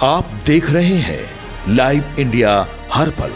आप देख रहे हैं लाइव इंडिया हर पल।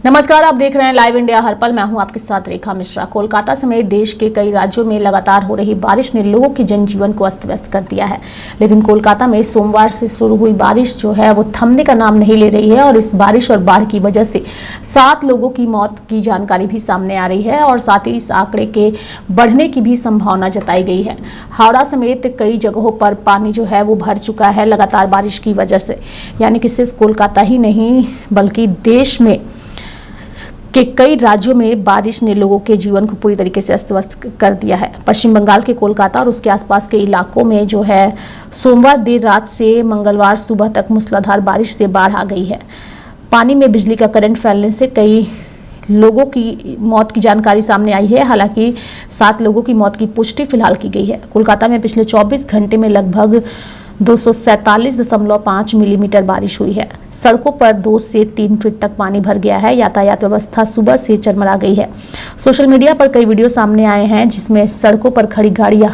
नमस्कार, आप देख रहे हैं लाइव इंडिया हर पल। मैं हूं आपके साथ रेखा मिश्रा। कोलकाता समेत देश के कई राज्यों में लगातार हो रही बारिश ने लोगों के जनजीवन को अस्त व्यस्त कर दिया है, लेकिन कोलकाता में सोमवार से शुरू हुई बारिश जो है वो थमने का नाम नहीं ले रही है और इस बारिश और बाढ़ की वजह से 7 लोगों की मौत की जानकारी भी सामने आ रही है और साथ ही इस आंकड़े के बढ़ने की भी संभावना जताई गई है। हावड़ा समेत कई जगहों पर पानी जो है वो भर चुका है लगातार बारिश की वजह से, यानी कि सिर्फ कोलकाता ही नहीं बल्कि देश में कि कई राज्यों में बारिश ने लोगों के जीवन को पूरी तरीके से अस्त व्यस्त कर दिया है। पश्चिम बंगाल के कोलकाता और उसके आसपास के इलाकों में जो है सोमवार देर रात से मंगलवार सुबह तक मूसलाधार बारिश से बाढ़ आ गई है। पानी में बिजली का करंट फैलने से कई लोगों की मौत की जानकारी सामने आई है। हालांकि 7 लोगों की मौत की पुष्टि फिलहाल की गई है। कोलकाता में पिछले 24 घंटे में लगभग 247.5 मिलीमीटर बारिश हुई है। सड़कों पर 2 से 3 फीट तक पानी भर गया है। यातायात व्यवस्था सुबह से चरमरा गई है। सोशल मीडिया पर कई वीडियो सामने आए हैं जिसमें सड़कों पर खड़ी गाड़ियां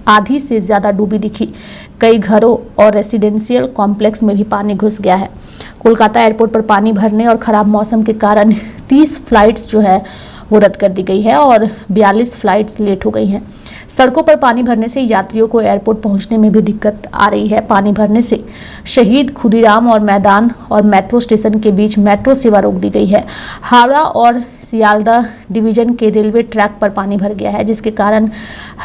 आधी से ज्यादा डूबी दिखी। कई घरों और रेसिडेंशियल कॉम्प्लेक्स में भी पानी घुस गया है। कोलकाता एयरपोर्ट पर पानी भरने और खराब मौसम के कारण 30 फ्लाइट्स जो है वो रद्द कर दी गई है और 42 फ्लाइट्स लेट हो गई हैं। सड़कों पर पानी भरने से यात्रियों को एयरपोर्ट पहुंचने में भी दिक्कत आ रही है। पानी भरने से शहीद खुदीराम और मैदान और मेट्रो स्टेशन के बीच मेट्रो सेवा रोक दी गई है। हावड़ा और सियालदह डिवीजन के रेलवे ट्रैक पर पानी भर गया है, जिसके कारण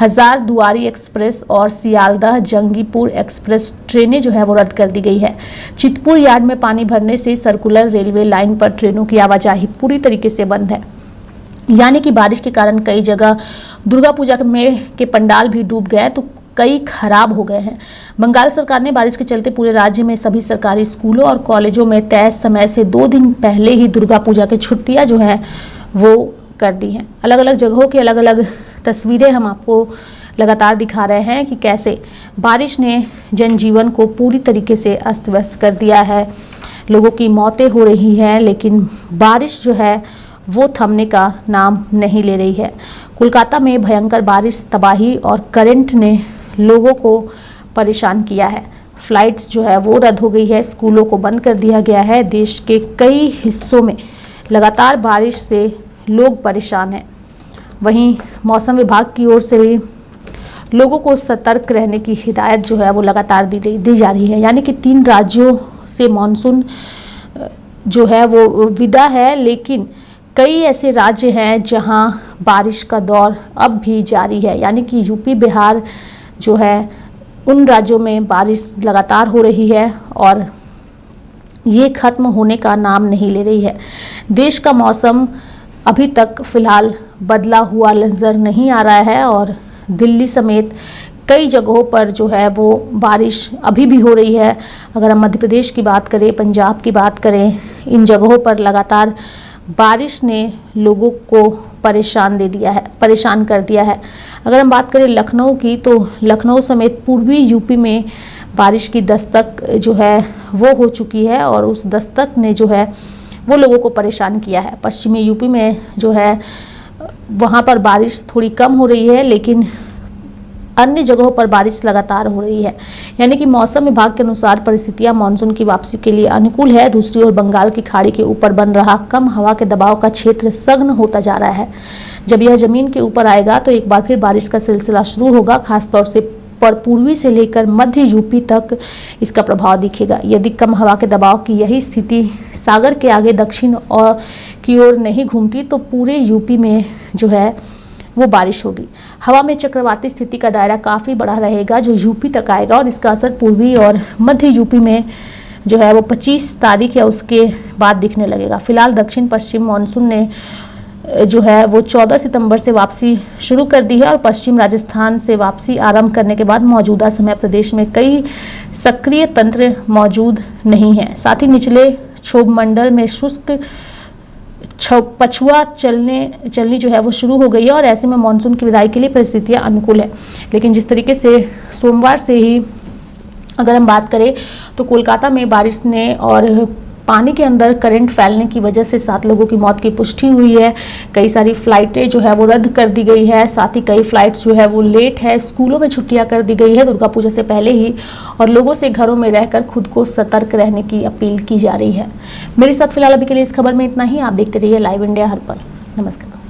हजारदुआरी एक्सप्रेस और सियालदह जंगीपुर एक्सप्रेस ट्रेनें जो है वो रद्द कर दी गई है। चितपुर यार्ड में पानी भरने से सर्कुलर रेलवे लाइन पर ट्रेनों की आवाजाही पूरी तरीके से बंद है, यानी कि बारिश के कारण कई जगह दुर्गा पूजा के पंडाल भी डूब गए तो कई खराब हो गए हैं। बंगाल सरकार ने बारिश के चलते पूरे राज्य में सभी सरकारी स्कूलों और कॉलेजों में तय समय से 2 दिन पहले ही दुर्गा पूजा की छुट्टियां जो हैं वो कर दी हैं। अलग अलग जगहों की अलग अलग तस्वीरें हम आपको लगातार दिखा रहे हैं कि कैसे बारिश ने जनजीवन को पूरी तरीके से अस्त व्यस्त कर दिया है। लोगों की मौतें हो रही हैं, लेकिन बारिश जो है वो थमने का नाम नहीं ले रही है। कोलकाता में भयंकर बारिश, तबाही और करंट ने लोगों को परेशान किया है। फ्लाइट्स जो है वो रद्द हो गई है, स्कूलों को बंद कर दिया गया है। देश के कई हिस्सों में लगातार बारिश से लोग परेशान हैं। वहीं मौसम विभाग की ओर से भी लोगों को सतर्क रहने की हिदायत जो है वो लगातार दी जा रही है, यानी कि 3 राज्यों से मानसून जो है वो विदा है, लेकिन कई ऐसे राज्य हैं जहां बारिश का दौर अब भी जारी है, यानी कि यूपी बिहार जो है उन राज्यों में बारिश लगातार हो रही है और ये ख़त्म होने का नाम नहीं ले रही है। देश का मौसम अभी तक फिलहाल बदला हुआ नजर नहीं आ रहा है और दिल्ली समेत कई जगहों पर जो है वो बारिश अभी भी हो रही है। अगर हम मध्य प्रदेश की बात करें, पंजाब की बात करें, इन जगहों पर लगातार बारिश ने लोगों को परेशान कर दिया है। अगर हम बात करें लखनऊ की, तो लखनऊ समेत पूर्वी यूपी में बारिश की दस्तक जो है वो हो चुकी है और उस दस्तक ने जो है वो लोगों को परेशान किया है। पश्चिमी यूपी में जो है वहाँ पर बारिश थोड़ी कम हो रही है, लेकिन अन्य जगहों पर बारिश लगातार हो रही है, यानी कि मौसम विभाग के अनुसार परिस्थितियां मानसून की वापसी के लिए अनुकूल है। दूसरी ओर बंगाल की खाड़ी के ऊपर बन रहा कम हवा के दबाव का क्षेत्र सघन होता जा रहा है। जब यह जमीन के ऊपर आएगा तो एक बार फिर बारिश का सिलसिला शुरू होगा। खासतौर से पूर्वी से लेकर मध्य यूपी तक इसका प्रभाव दिखेगा। यदि कम हवा के दबाव की यही स्थिति सागर के आगे दक्षिण और की ओर नहीं घूमती तो पूरे यूपी में जो है वो बारिश होगी। हवा में चक्रवाती स्थिति का दायरा काफ़ी बड़ा रहेगा जो यूपी तक आएगा और इसका असर पूर्वी और मध्य यूपी में जो है वो 25 तारीख या उसके बाद दिखने लगेगा। फिलहाल दक्षिण पश्चिम मानसून ने जो है वो 14 सितंबर से वापसी शुरू कर दी है और पश्चिम राजस्थान से वापसी आरंभ करने के बाद मौजूदा समय प्रदेश में कई सक्रिय तंत्र मौजूद नहीं है। साथ ही निचले क्षोभ मंडल में शुष्क पछुआ चलनी जो है वो शुरू हो गई है और ऐसे में मानसून की विदाई के लिए परिस्थितियां अनुकूल है। लेकिन जिस तरीके से सोमवार से ही अगर हम बात करें तो कोलकाता में बारिश ने और पानी के अंदर करंट फैलने की वजह से 7 लोगों की मौत की पुष्टि हुई है। कई सारी फ्लाइटें जो है वो रद्द कर दी गई है, साथ ही कई फ्लाइट्स जो है वो लेट है। स्कूलों में छुट्टियां कर दी गई है दुर्गा पूजा से पहले ही, और लोगों से घरों में रहकर खुद को सतर्क रहने की अपील की जा रही है। मेरे साथ फिलहाल अभी के लिए इस खबर में इतना ही। आप देखते रहिए लाइव इंडिया हर पल। नमस्कार।